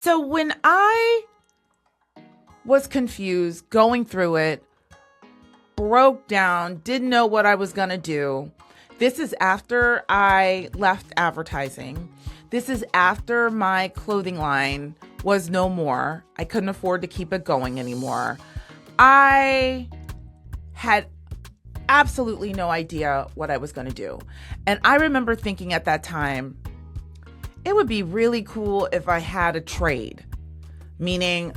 So when I was confused, going through it, broke down, didn't know what I was going to do. This is after I left advertising. This is after my clothing line was no more. I couldn't afford to keep it going anymore. I had absolutely no idea what I was going to do. And I remember thinking at that time, it would be really cool if I had a trade, meaning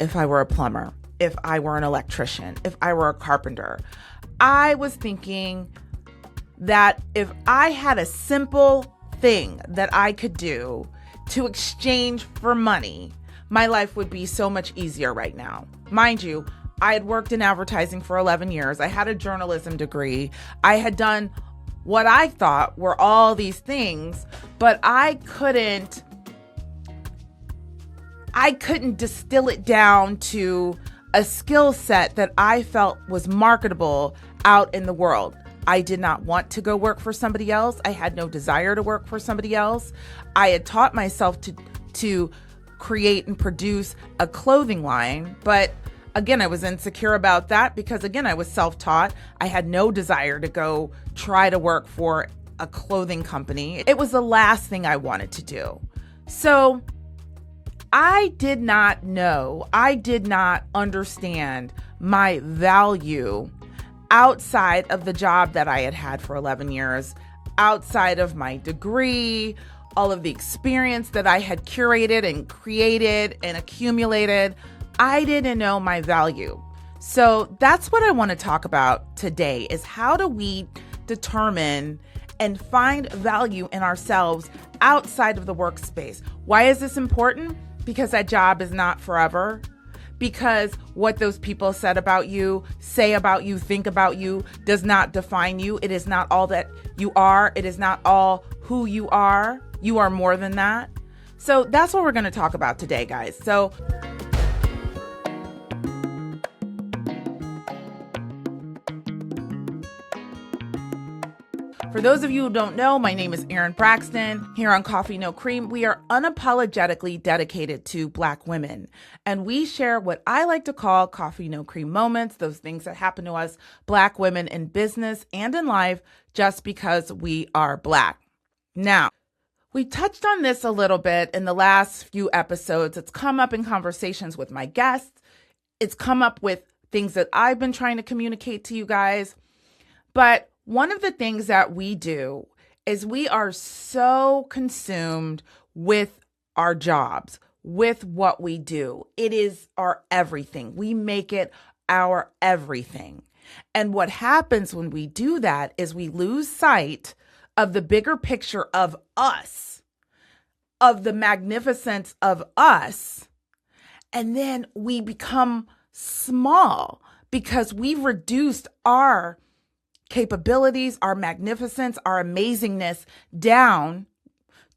if I were a plumber, if I were an electrician, if I were a carpenter. I was thinking that if I had a simple thing that I could do to exchange for money, my life would be so much easier right now. Mind you, I had worked in advertising for 11 years. I had a journalism degree. I had done what I thought were all these things, but I couldn't distill it down to a skill set that I felt was marketable out in the world. I did not want to go work for somebody else. I had no desire to work for somebody else. I had taught myself to create and produce a clothing line, but again, I was insecure about that because, again, I was self-taught. I had no desire to go try to work for a clothing company. It was the last thing I wanted to do. So I did not know, I did not understand my value outside of the job that I had had for 11 years, outside of my degree, all of the experience that I had curated and created and accumulated. I didn't know my value. So that's what I want to talk about today is how do we determine and find value in ourselves outside of the workspace? Why is this important? Because that job is not forever. Because what those people said about you, say about you, think about you does not define you. It is not all that you are. It is not all who you are. You are more than that. So that's what we're going to talk about today, guys. So for those of you who don't know, my name is Erin Braxton. Here on Coffee No Cream, we are unapologetically dedicated to Black women. And we share what I like to call coffee no cream moments, those things that happen to us Black women in business and in life just because we are Black. Now, we touched on this a little bit in the last few episodes. It's come up in conversations with my guests. It's come up with things that I've been trying to communicate to you guys. But one of the things that we do is we are so consumed with our jobs, with what we do. It is our everything. We make it our everything. And what happens when we do that is we lose sight of the bigger picture of us, of the magnificence of us. And then we become small because we've reduced our capabilities, our magnificence, our amazingness down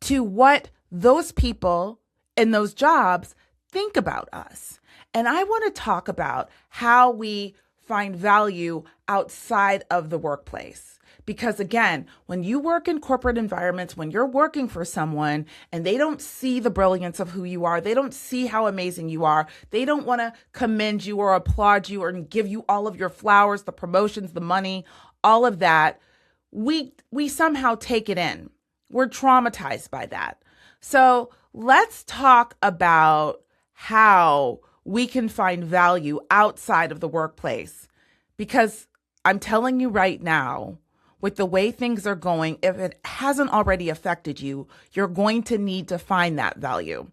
to what those people in those jobs think about us. And I want to talk about how we find value outside of the workplace. Because again, when you work in corporate environments, when you're working for someone and they don't see the brilliance of who you are, they don't see how amazing you are, they don't want to commend you or applaud you or give you all of your flowers, the promotions, the money, all of that, we somehow take it in. We're traumatized by that. So let's talk about how we can find value outside of the workplace. Because I'm telling you right now, with the way things are going, if it hasn't already affected you, you're going to need to find that value.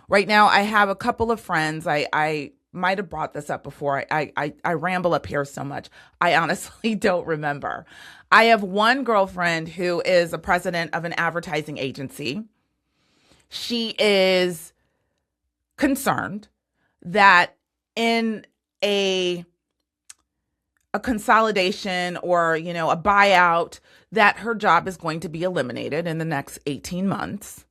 Right now, I have a couple of friends. I might have brought this up before. I ramble up here so much. I honestly don't remember. I have one girlfriend who is a president of an advertising agency. She is concerned that in a consolidation or, a buyout, that her job is going to be eliminated in the next 18 months.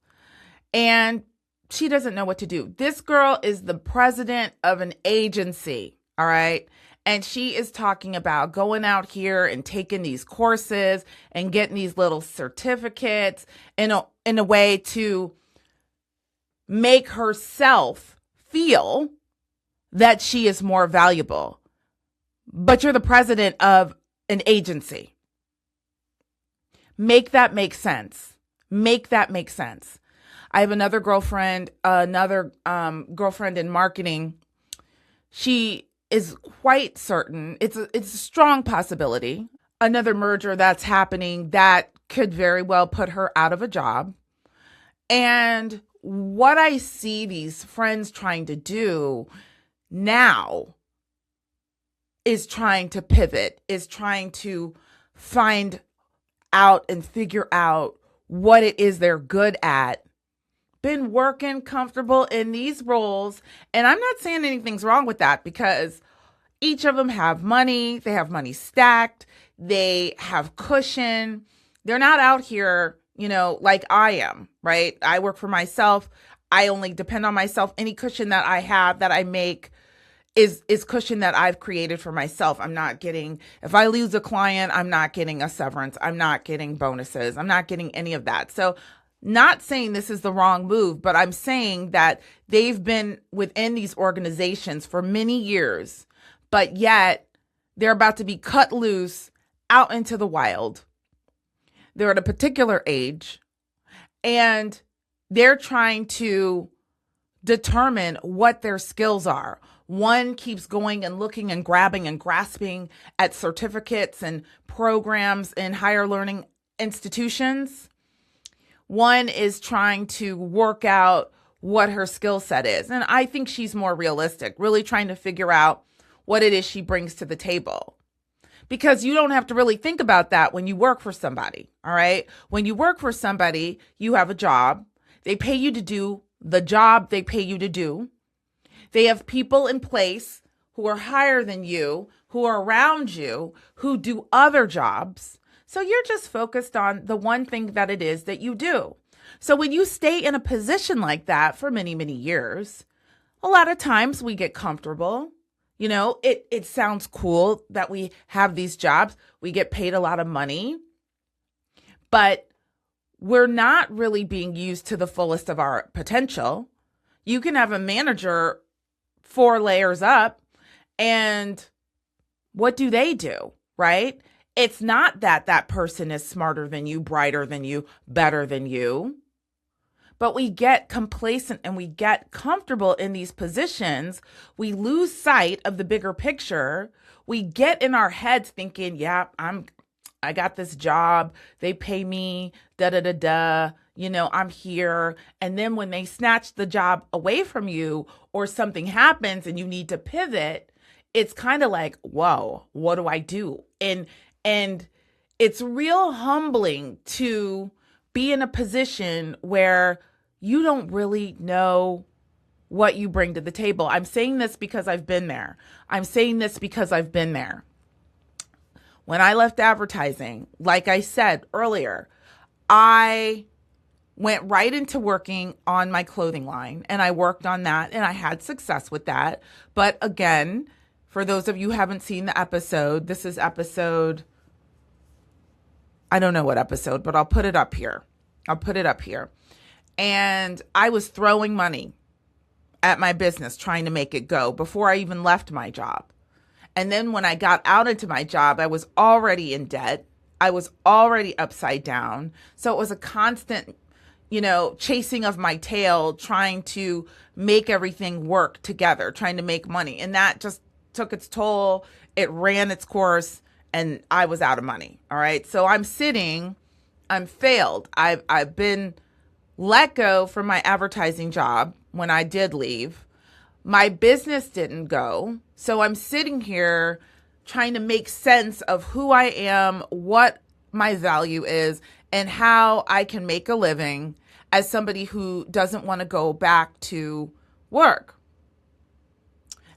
And she doesn't know what to do. This girl is the president of an agency, all right? And she is talking about going out here and taking these courses and getting these little certificates in a way to make herself feel that she is more valuable. But you're the president of an agency. Make that make sense. Make that make sense. I have another girlfriend in marketing. She is quite certain, it's a strong possibility, another merger that's happening that could very well put her out of a job. And what I see these friends trying to do now is trying to pivot, is trying to find out and figure out what it is they're good at. Been working comfortable in these roles. And I'm not saying anything's wrong with that, because each of them have money. They have money stacked. They have cushion. They're not out here, like I am, right? I work for myself. I only depend on myself. Any cushion that I have, that I make, is cushion that I've created for myself. I'm not getting, if I lose a client, I'm not getting a severance. I'm not getting bonuses. I'm not getting any of that. So not saying this is the wrong move, but I'm saying that they've been within these organizations for many years, but yet they're about to be cut loose out into the wild. They're at a particular age, and they're trying to determine what their skills are. One keeps going and looking and grabbing and grasping at certificates and programs in higher learning institutions. One is trying to work out what her skill set is. And I think she's more realistic, really trying to figure out what it is she brings to the table. Because you don't have to really think about that when you work for somebody, all right? When you work for somebody, you have a job. They pay you to do the job they pay you to do. They have people in place who are higher than you, who are around you, who do other jobs. So you're just focused on the one thing that it is that you do. So when you stay in a position like that for many, many years, a lot of times we get comfortable. It sounds cool that we have these jobs. We get paid a lot of money, but we're not really being used to the fullest of our potential. You can have a manager 4 layers up, and what do they do, right? It's not that that person is smarter than you, brighter than you, better than you. But we get complacent and we get comfortable in these positions. We lose sight of the bigger picture. We get in our heads thinking, yeah, I got this job. They pay me, I'm here. And then when they snatch the job away from you, or something happens and you need to pivot, it's kind of like, whoa, what do I do? And it's real humbling to be in a position where you don't really know what you bring to the table. I'm saying this because I've been there. When I left advertising, like I said earlier, I went right into working on my clothing line, and I worked on that, and I had success with that. But again, for those of you who haven't seen the episode, this is episode, I don't know what episode, but I'll put it up here. And I was throwing money at my business, trying to make it go before I even left my job. And then when I got out into my job, I was already in debt. I was already upside down. So it was a constant, chasing of my tail, trying to make everything work together, trying to make money. And that just took its toll. It ran its course, and I was out of money. All right. So I'm failed. I've been let go from my advertising job when I did leave. My business didn't go. So I'm sitting here trying to make sense of who I am, what my value is, and how I can make a living as somebody who doesn't want to go back to work.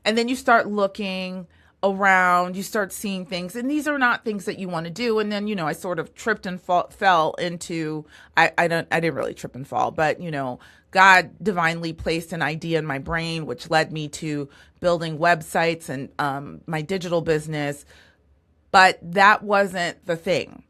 And then you start looking around, you start seeing things, and these are not things that you want to do. And then, I sort of tripped and fell into, I didn't really trip and fall, but, God divinely placed an idea in my brain, which led me to building websites and my digital business. But that wasn't the thing.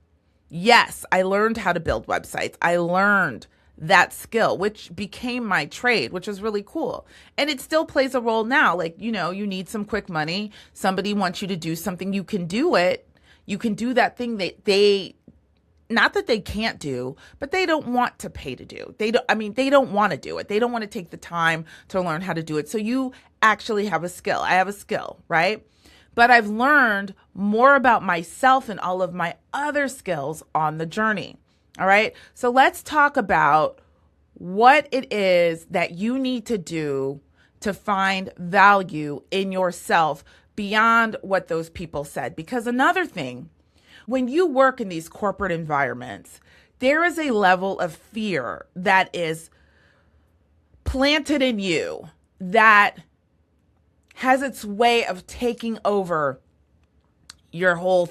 Yes, I learned how to build websites. I learned that skill, which became my trade, which was really cool. And it still plays a role now. Like, you need some quick money. Somebody wants you to do something. You can do it. You can do that thing that not that they can't do, but they don't want to pay to do. They don't want to do it. They don't want to take the time to learn how to do it. So you actually have a skill. I have a skill, right? But I've learned more about myself and all of my other skills on the journey. All right. So let's talk about what it is that you need to do to find value in yourself beyond what those people said. Because another thing, when you work in these corporate environments, there is a level of fear that is planted in you that has its way of taking over your whole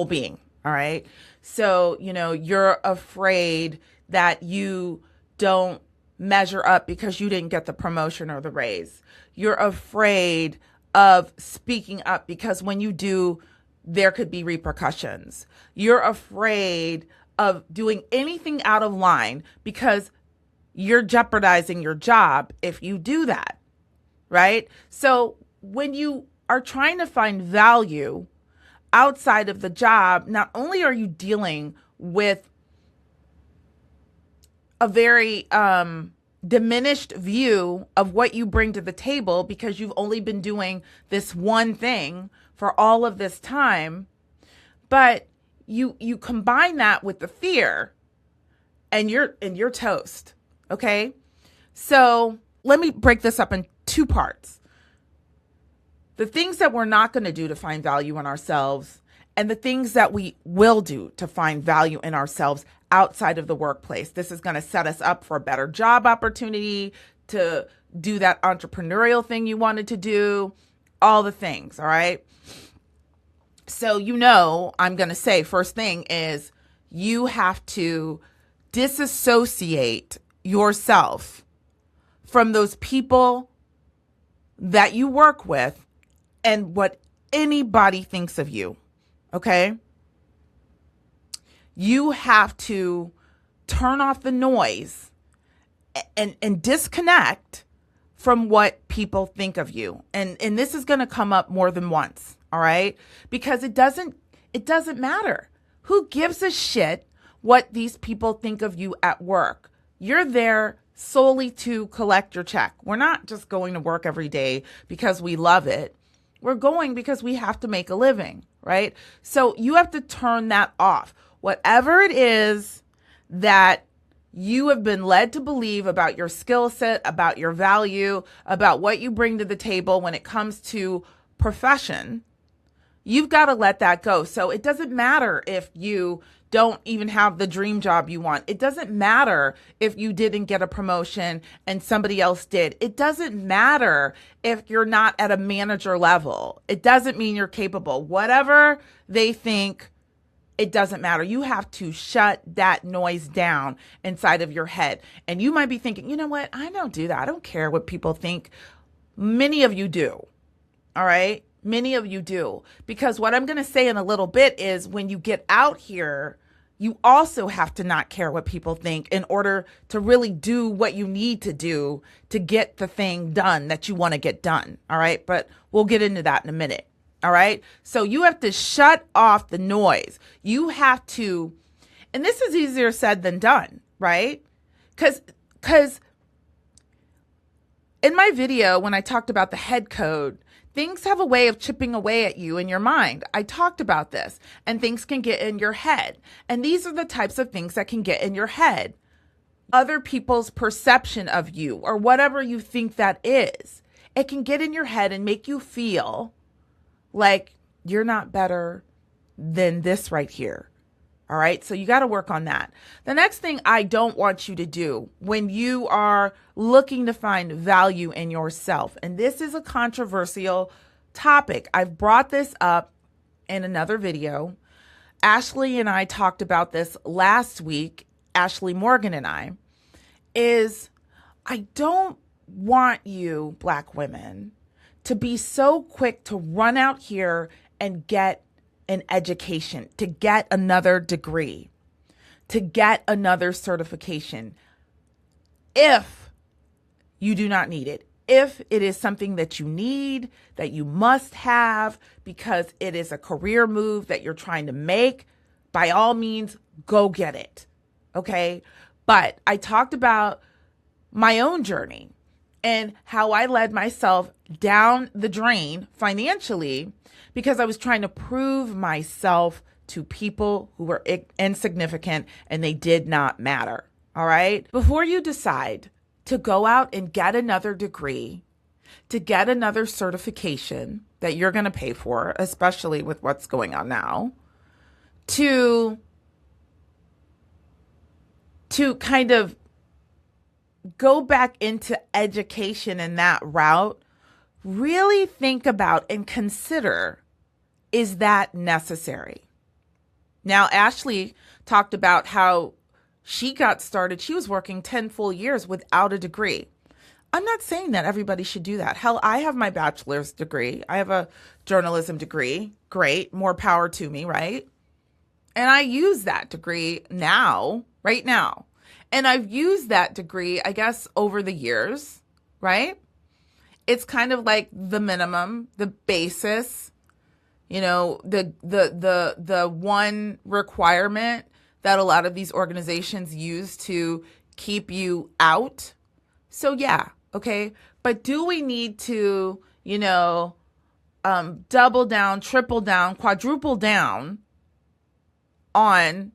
being. All right. So, you're afraid that you don't measure up because you didn't get the promotion or the raise. You're afraid of speaking up because when you do, there could be repercussions. You're afraid of doing anything out of line because you're jeopardizing your job if you do that, right? So when you are trying to find value outside of the job, not only are you dealing with a very diminished view of what you bring to the table because you've only been doing this one thing for all of this time, but you combine that with the fear and you're toast. Okay? So let me break this up in two parts. The things that we're not going to do to find value in ourselves and the things that we will do to find value in ourselves outside of the workplace. This is going to set us up for a better job opportunity, to do that entrepreneurial thing you wanted to do, all the things, all right? So, I'm going to say first thing is you have to disassociate yourself from those people that you work with and what anybody thinks of you, okay? You have to turn off the noise and disconnect from what people think of you. And this is going to come up more than once, all right? Because it doesn't matter. Who gives a shit what these people think of you at work? You're there solely to collect your check. We're not just going to work every day because we love it. We're going because we have to make a living, right? So you have to turn that off. Whatever it is that you have been led to believe about your skill set, about your value, about what you bring to the table when it comes to profession, you've got to let that go. So it doesn't matter if you don't even have the dream job you want. It doesn't matter if you didn't get a promotion and somebody else did. It doesn't matter if you're not at a manager level. It doesn't mean you're capable. Whatever they think, it doesn't matter. You have to shut that noise down inside of your head. And you might be thinking, you know what? I don't do that. I don't care what people think. Many of you do. All right? Many of you do. Because what I'm going to say in a little bit is when you get out here, you also have to not care what people think in order to really do what you need to do to get the thing done that you want to get done. All right. But we'll get into that in a minute. All right. So you have to shut off the noise. You have to, and this is easier said than done, right? Because in my video, when I talked about the head code, things have a way of chipping away at you in your mind. I talked about this, and things can get in your head. And these are the types of things that can get in your head. Other people's perception of you or whatever you think that is. It can get in your head and make you feel like you're not better than this right here. All right. So you got to work on that. The next thing I don't want you to do when you are looking to find value in yourself, and this is a controversial topic. I've brought this up in another video. Ashley and I talked about this last week. Ashley Morgan and I don't want you, Black women, to be so quick to run out here and get an education, to get another degree, to get another certification. if you do not need it. If it is something that you need, that you must have because it is a career move that you're trying to make, by all means, go get it. Okay? But I talked about my own journey and how I led myself down the drain financially because I was trying to prove myself to people who were insignificant and they did not matter. All right? Before you decide to go out and get another degree, to get another certification that you're going to pay for, especially with what's going on now, to kind of go back into education in that route, really think about and consider, is that necessary? Now, Ashley talked about how she got started. She was working 10 full years without a degree. I'm not saying that everybody should do that. Hell, I have my bachelor's degree. I have a journalism degree. Great. More power to me, right? And I use that degree now, right now. And I've used that degree, I guess, over the years, right? It's kind of like the minimum, the basis, the one requirement that a lot of these organizations use to keep you out. So yeah, okay. But do we need to, double down, triple down, quadruple down on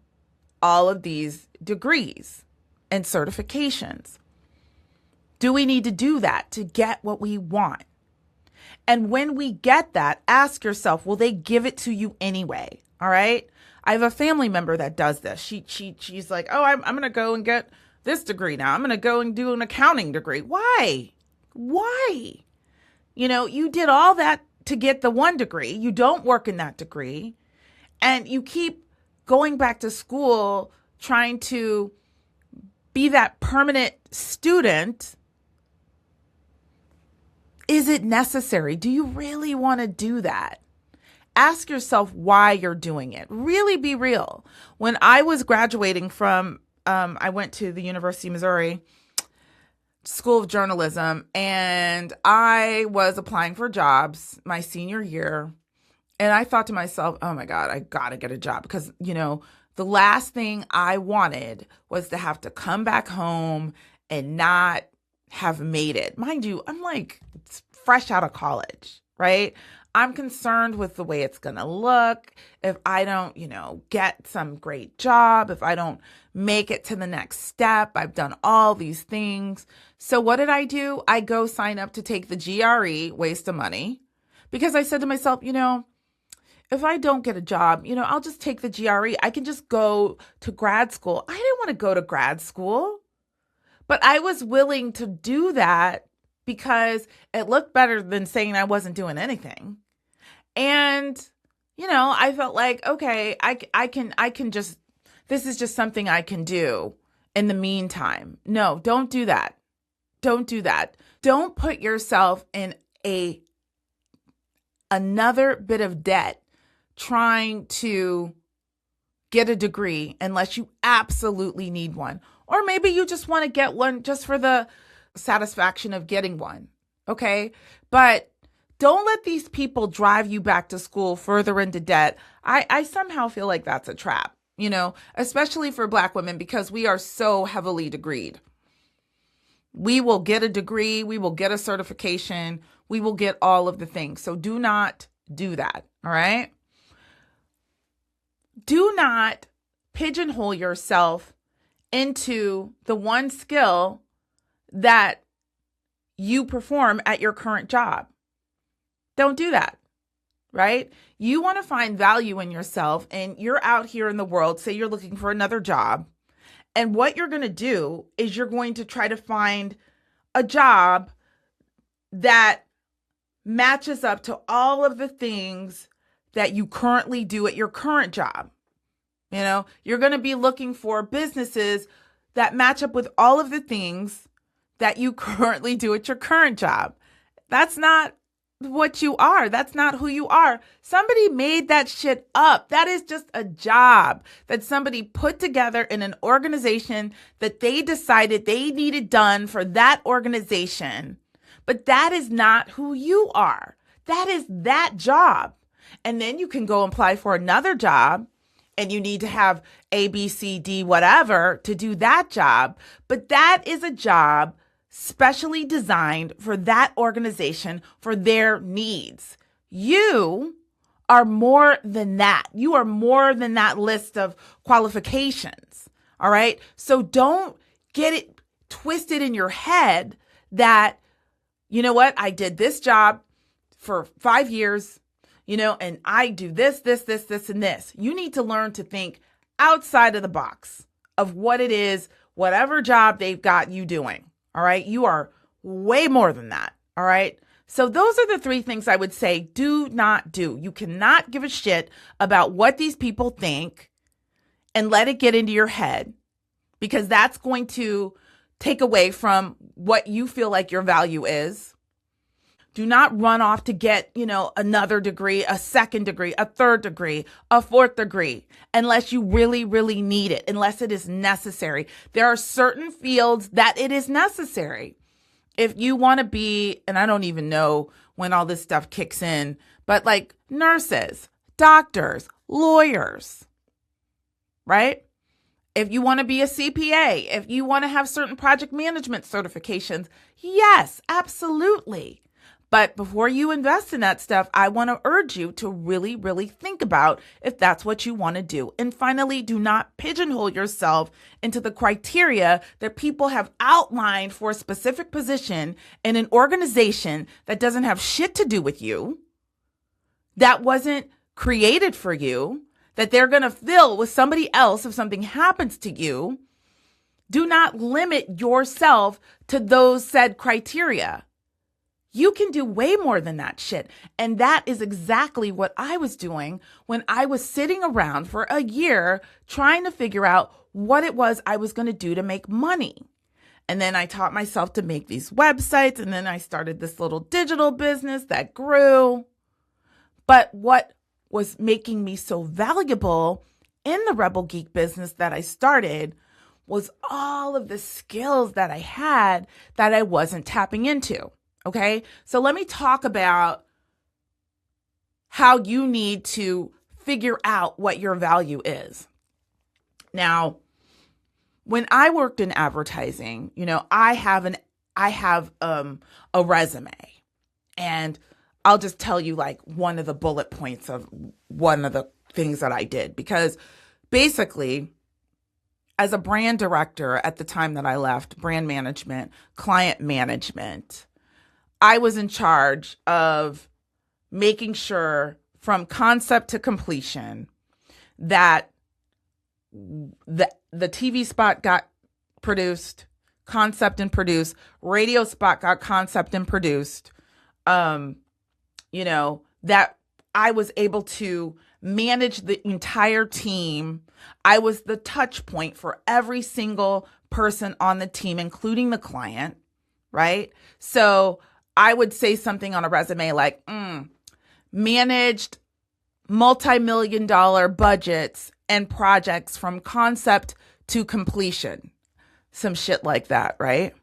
all of these degrees and certifications? Do we need to do that to get what we want? And when we get that, ask yourself, will they give it to you anyway? All right. I have a family member that does this. She's like, oh, I'm going to go and get this degree now. I'm going to go and do an accounting degree. Why? You did all that to get the one degree. You don't work in that degree. And you keep going back to school trying to be that permanent student. Is it necessary? Do you really want to do that? Ask yourself why you're doing it. Really be real. When I was graduating from, I went to the University of Missouri School of Journalism, and I was applying for jobs my senior year. And I thought to myself, oh my God, I got to get a job because, the last thing I wanted was to have to come back home and not have made it. Mind you, I'm like fresh out of college, right? I'm concerned with the way it's going to look. If I don't, get some great job, if I don't make it to the next step, I've done all these things. So what did I do? I go sign up to take the GRE, waste of money, because I said to myself, if I don't get a job, I'll just take the GRE. I can just go to grad school. I didn't want to go to grad school, but I was willing to do that because it looked better than saying I wasn't doing anything. And, I felt like, okay, I can just, this is just something I can do in the meantime. No, don't do that. Don't do that. Don't put yourself in another bit of debt trying to get a degree unless you absolutely need one. Or maybe you just want to get one just for the satisfaction of getting one. Okay. But don't let these people drive you back to school further into debt. I somehow feel like that's a trap, especially for Black women because we are so heavily degreed. We will get a degree. We will get a certification. We will get all of the things. So do not do that. All right. Do not pigeonhole yourself into the one skill that you perform at your current job. Don't do that, right? You want to find value in yourself and you're out here in the world, say you're looking for another job. And what you're going to do is you're going to try to find a job that matches up to all of the things that you currently do at your current job. You're going to be looking for businesses that match up with all of the things that you currently do at your current job. That's not what you are. That's not who you are. Somebody made that shit up. That is just a job that somebody put together in an organization that they decided they needed done for that organization. But that is not who you are. That is that job. And then you can go apply for another job and you need to have A, B, C, D, whatever to do that job. But that is a job specially designed for that organization, for their needs. You are more than that. You are more than that list of qualifications. All right. So don't get it twisted in your head that, you know what, I did this job for 5 years, and I do this, and this. You need to learn to think outside of the box of what it is, whatever job they've got you doing. All right. You are way more than that. All right. So those are the 3 things I would say do not do. You cannot give a shit about what these people think and let it get into your head, because that's going to take away from what you feel like your value is. Do not run off to get, another degree, a second degree, a third degree, a fourth degree, unless you really, really need it, unless it is necessary. There are certain fields that it is necessary. If you want to be, and I don't even know when all this stuff kicks in, but like nurses, doctors, lawyers, right? If you want to be a CPA, if you want to have certain project management certifications, yes, absolutely. But before you invest in that stuff, I want to urge you to really, really think about if that's what you want to do. And finally, do not pigeonhole yourself into the criteria that people have outlined for a specific position in an organization that doesn't have shit to do with you, that wasn't created for you, that they're going to fill with somebody else if something happens to you. Do not limit yourself to those said criteria. You can do way more than that shit. And that is exactly what I was doing when I was sitting around for a year trying to figure out what it was I was going to do to make money. And then I taught myself to make these websites, and then I started this little digital business that grew. But what was making me so valuable in the Rebel Geek business that I started was all of the skills that I had that I wasn't tapping into. Okay, so let me talk about how you need to figure out what your value is. Now, when I worked in advertising, I have a resume, and I'll just tell you like one of the bullet points of one of the things that I did, because basically, as a brand director at the time that I left, brand management, client management, I was in charge of making sure from concept to completion that the TV spot got produced, concept and produced, radio spot got concept and produced, that I was able to manage the entire team. I was the touch point for every single person on the team, including the client, right? So I would say something on a resume like, managed multi-million-dollar budgets and projects from concept to completion. Some shit like that, right?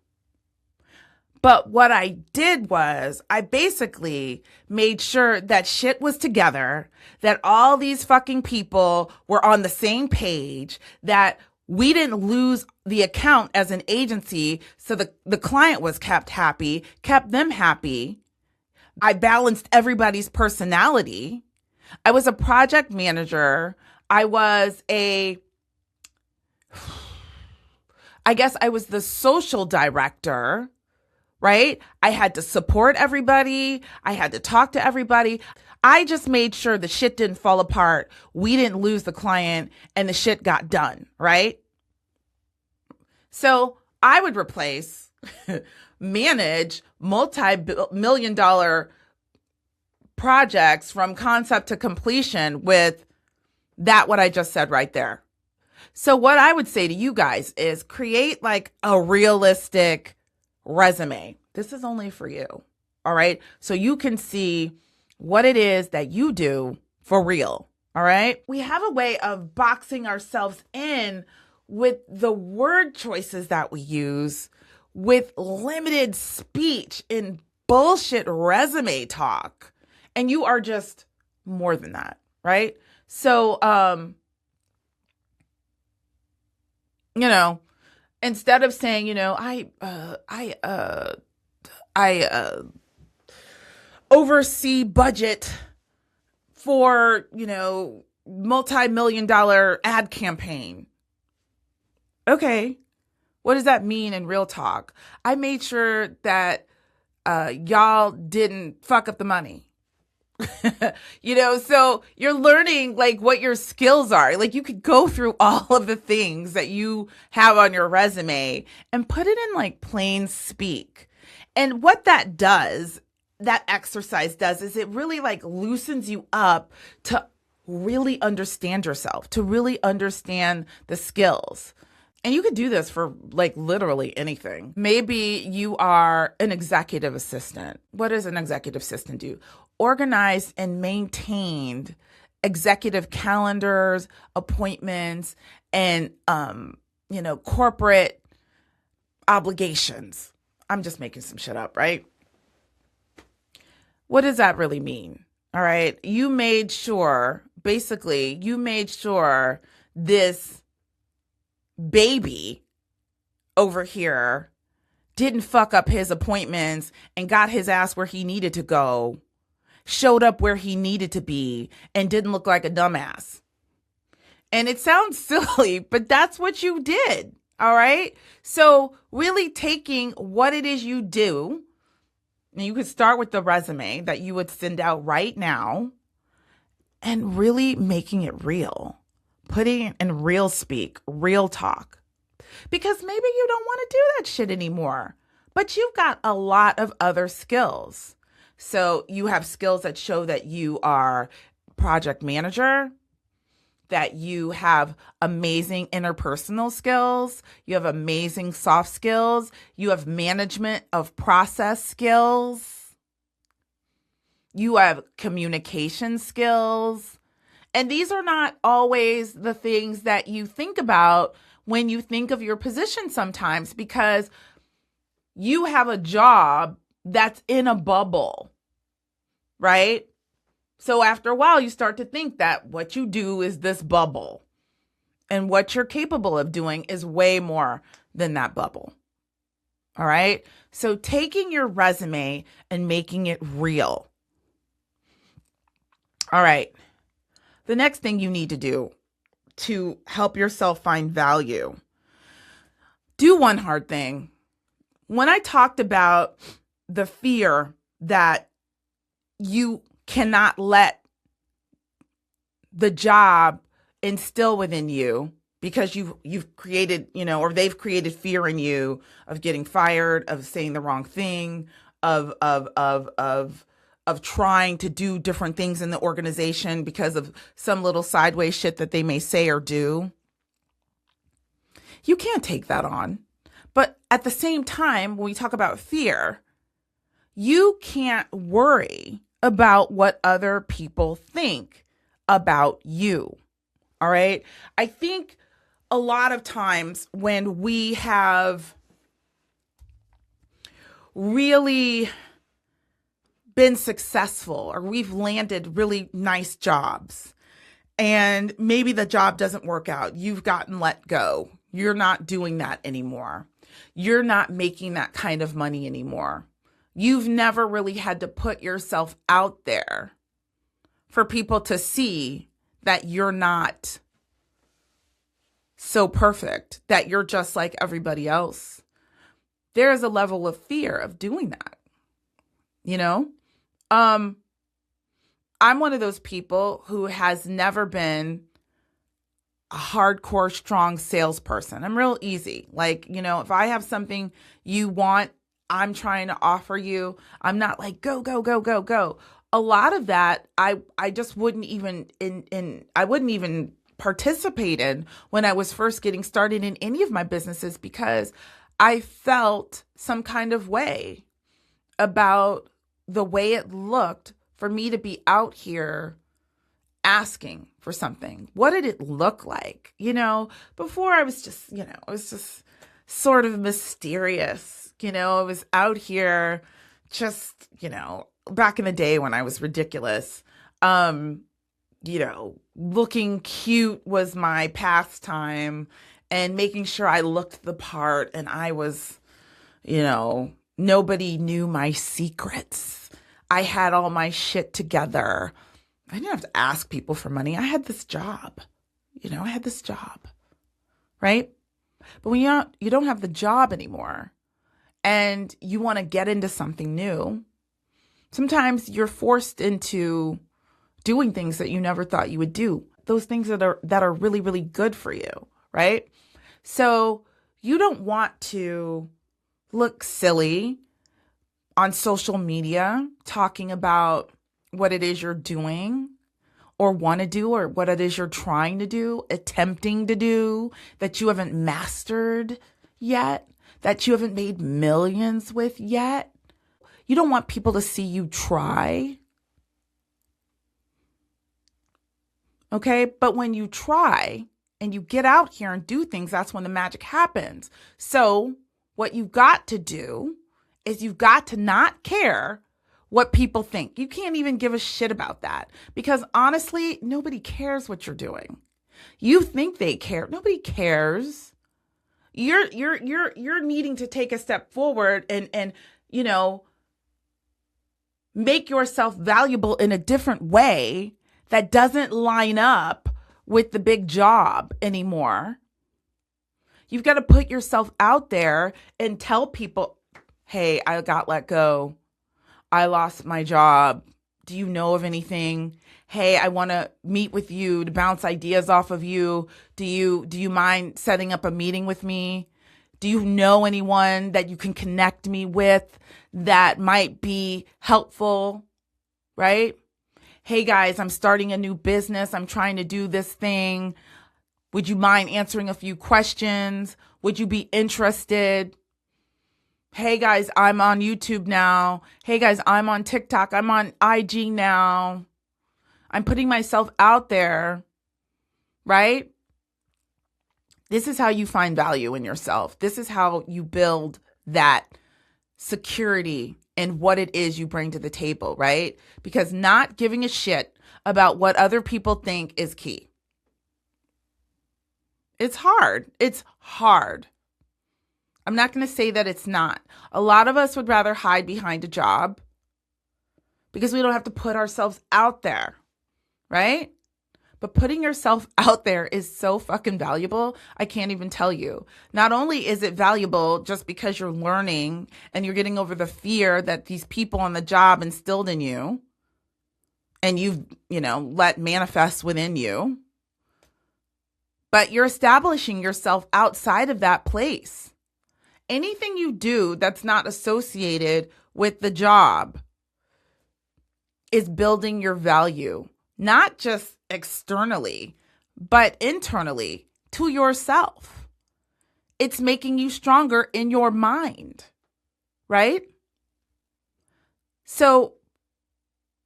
But what I did was I basically made sure that shit was together, that all these fucking people were on the same page, that we didn't lose the account as an agency, so the client was kept happy, kept them happy. I balanced everybody's personality. I was a project manager. I was I was the social director, right? I had to support everybody. I had to talk to everybody. I just made sure the shit didn't fall apart. We didn't lose the client and the shit got done, right? So I would replace manage multi-million-dollar projects from concept to completion with what I just said right there. So what I would say to you guys is create like a realistic resume. This is only for you. All right. So you can see what it is that you do for real. All right. We have a way of boxing ourselves in with the word choices that we use, with limited speech in bullshit resume talk. And you are just more than that, right? So, instead of saying, I oversee budget for, multi-million-dollar ad campaign. Okay. What does that mean in real talk? I made sure that y'all didn't fuck up the money. So you're learning like what your skills are. Like you could go through all of the things that you have on your resume and put it in like plain speak. And what that exercise does is it really like loosens you up to really understand yourself, to really understand the skills. And you could do this for like literally anything. Maybe you are an executive assistant. What does an executive assistant do? Organized and maintained executive calendars, appointments, and, corporate obligations. I'm just making some shit up, right? What does that really mean? All right. You made sure this baby over here didn't fuck up his appointments and got his ass where he needed to go, showed up where he needed to be, and didn't look like a dumbass. And it sounds silly, but that's what you did. All right. So really taking what it is you do, and you could start with the resume that you would send out right now, and really making it real, putting it in real speak, real talk. Because maybe you don't want to do that shit anymore, but you've got a lot of other skills. So you have skills that show that you are project manager, that you have amazing interpersonal skills, you have amazing soft skills, you have management of process skills, you have communication skills. And these are not always the things that you think about when you think of your position sometimes, because you have a job that's in a bubble, right? So after a while, you start to think that what you do is this bubble, and what you're capable of doing is way more than that bubble. All right. So taking your resume and making it real. All right. The next thing you need to do to help yourself find value, do one hard thing. When I talked about the fear that you cannot let the job instill within you because you've created, or they've created fear in you of getting fired, of saying the wrong thing, of trying to do different things in the organization because of some little sideways shit that they may say or do. You can't take that on. But at the same time, when we talk about fear, you can't worry about what other people think about you. All right. I think a lot of times when we have really been successful, or we've landed really nice jobs, and maybe the job doesn't work out, you've gotten let go, you're not doing that anymore, you're not making that kind of money anymore. You've never really had to put yourself out there for people to see that you're not so perfect, that you're just like everybody else. There is a level of fear of doing that. I'm one of those people who has never been a hardcore, strong salesperson. I'm real easy. Like, if I have something you want, I'm trying to offer you, I'm not like, go, go, go, go, go. A lot of that, I just wouldn't even, I wouldn't even participate in when I was first getting started in any of my businesses, because I felt some kind of way about the way it looked for me to be out here asking for something. What did it look like? Before I was just, it was just sort of mysterious. I was out here just, back in the day when I was ridiculous, looking cute was my pastime, and making sure I looked the part, and I was, nobody knew my secrets. I had all my shit together. I didn't have to ask people for money. I had this job. Right? But when you don't have the job anymore and you want to get into something new, sometimes you're forced into doing things that you never thought you would do. Those things that are really, really good for you, right? So you don't want to look silly on social media talking about what it is you're doing or want to do, or what it is you're trying to do, attempting to do, that you haven't mastered yet, that you haven't made millions with yet. You don't want people to see you try. Okay? But when you try and you get out here and do things, that's when the magic happens. So what you've got to do is you've got to not care what people think. You can't even give a shit about that, because honestly, nobody cares what you're doing. You think they care. Nobody cares. You're needing to take a step forward and make yourself valuable in a different way that doesn't line up with the big job anymore. You've got to put yourself out there and tell people, hey, I got let go. I lost my job. Do you know of anything? Hey, I want to meet with you to bounce ideas off of you. Do you mind setting up a meeting with me? Do you know anyone that you can connect me with that might be helpful? Right? Hey guys, I'm starting a new business. I'm trying to do this thing. Would you mind answering a few questions? Would you be interested? Hey guys, I'm on YouTube now. Hey guys, I'm on TikTok. I'm on IG now. I'm putting myself out there, right? This is how you find value in yourself. This is how you build that security in what it is you bring to the table, right? Because not giving a shit about what other people think is key. It's hard. It's hard. I'm not going to say that it's not. A lot of us would rather hide behind a job because we don't have to put ourselves out there, right? But putting yourself out there is so fucking valuable. I can't even tell you. Not only is it valuable just because you're learning and you're getting over the fear that these people on the job instilled in you and you've, let manifest within you, but you're establishing yourself outside of that place. Anything you do that's not associated with the job is building your value, not just externally, but internally to yourself. It's making you stronger in your mind, right? So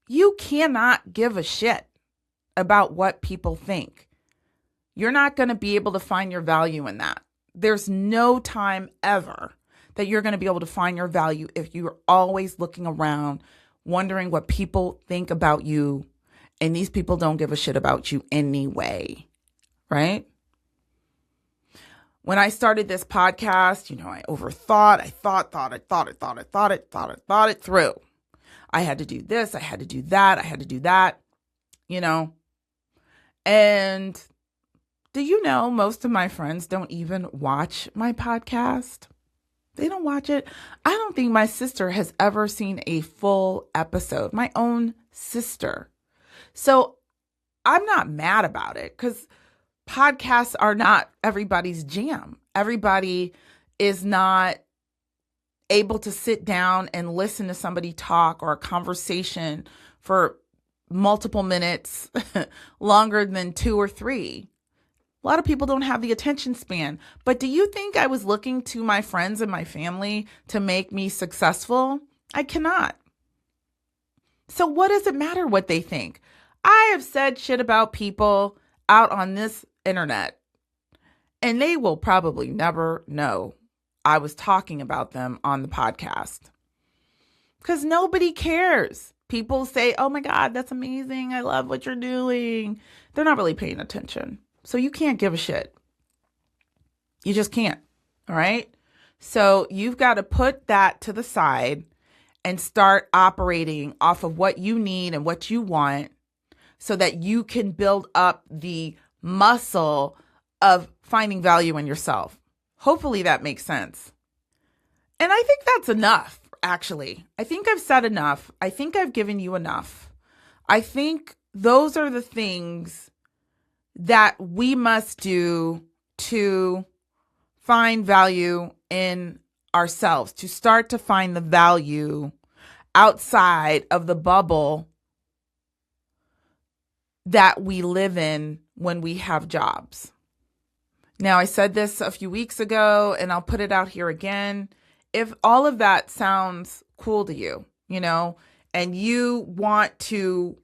you cannot give a shit about what people think. You're not going to be able to find your value in that. There's no time ever that you're going to be able to find your value if you're always looking around, wondering what people think about you, and these people don't give a shit about you anyway, right? When I started this podcast, I overthought. I thought it through. I had to do this. I had to do that. I had to do that, and do you know most of my friends don't even watch my podcast? They don't watch it. I don't think my sister has ever seen a full episode, my own sister. So I'm not mad about it because podcasts are not everybody's jam. Everybody is not able to sit down and listen to somebody talk or a conversation for multiple minutes longer than 2 or 3. A lot of people don't have the attention span. But do you think I was looking to my friends and my family to make me successful? I cannot. So what does it matter what they think? I have said shit about people out on this internet, and they will probably never know I was talking about them on the podcast. Because nobody cares. People say, oh my God, that's amazing. I love what you're doing. They're not really paying attention. So you can't give a shit. You just can't. All right. So you've got to put that to the side and start operating off of what you need and what you want so that you can build up the muscle of finding value in yourself. Hopefully that makes sense. And I think that's enough, actually. I think I've said enough. I think I've given you enough. I think those are the things that we must do to find value in ourselves, to start to find the value outside of the bubble that we live in when we have jobs. Now, I said this a few weeks ago, and I'll put it out here again. If all of that sounds cool to you, and you want to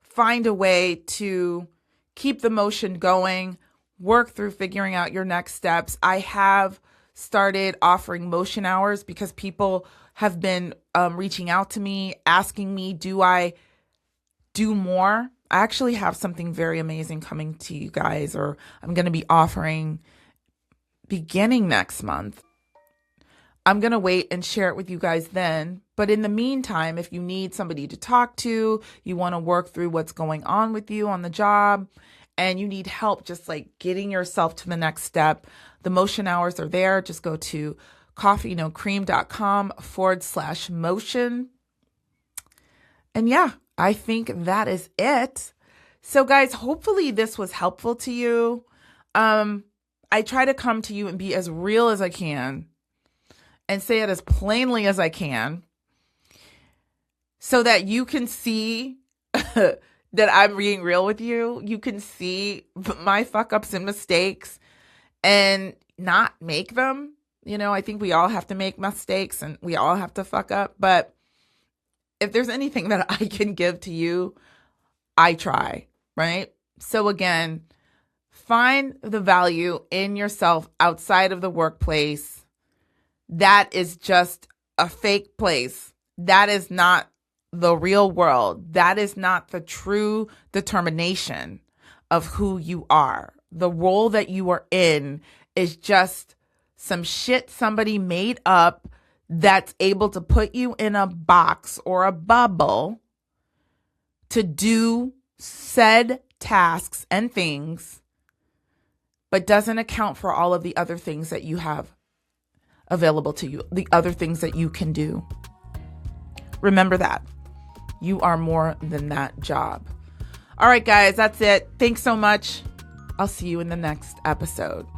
find a way to keep the motion going, work through figuring out your next steps, I have started offering motion hours because people have been reaching out to me, asking me, do I do more? I actually have something very amazing coming to you guys, or I'm going to be offering beginning next month. I'm going to wait and share it with you guys then. But in the meantime, if you need somebody to talk to, you want to work through what's going on with you on the job, and you need help just like getting yourself to the next step, the motion hours are there. Just go to coffeenocream.com/motion. And yeah, I think that is it. So guys, hopefully this was helpful to you. I try to come to you and be as real as I can and say it as plainly as I can so that you can see that I'm being real with you. You can see my fuck ups and mistakes and not make them. I think we all have to make mistakes and we all have to fuck up. But if there's anything that I can give to you, I try, right? So again, find the value in yourself outside of the workplace. That is just a fake place. That is not the real world. That is not the true determination of who you are. The role that you are in is just some shit somebody made up that's able to put you in a box or a bubble to do said tasks and things, but doesn't account for all of the other things that you have available to you, the other things that you can do. Remember that. You are more than that job. All right, guys, that's it. Thanks so much. I'll see you in the next episode.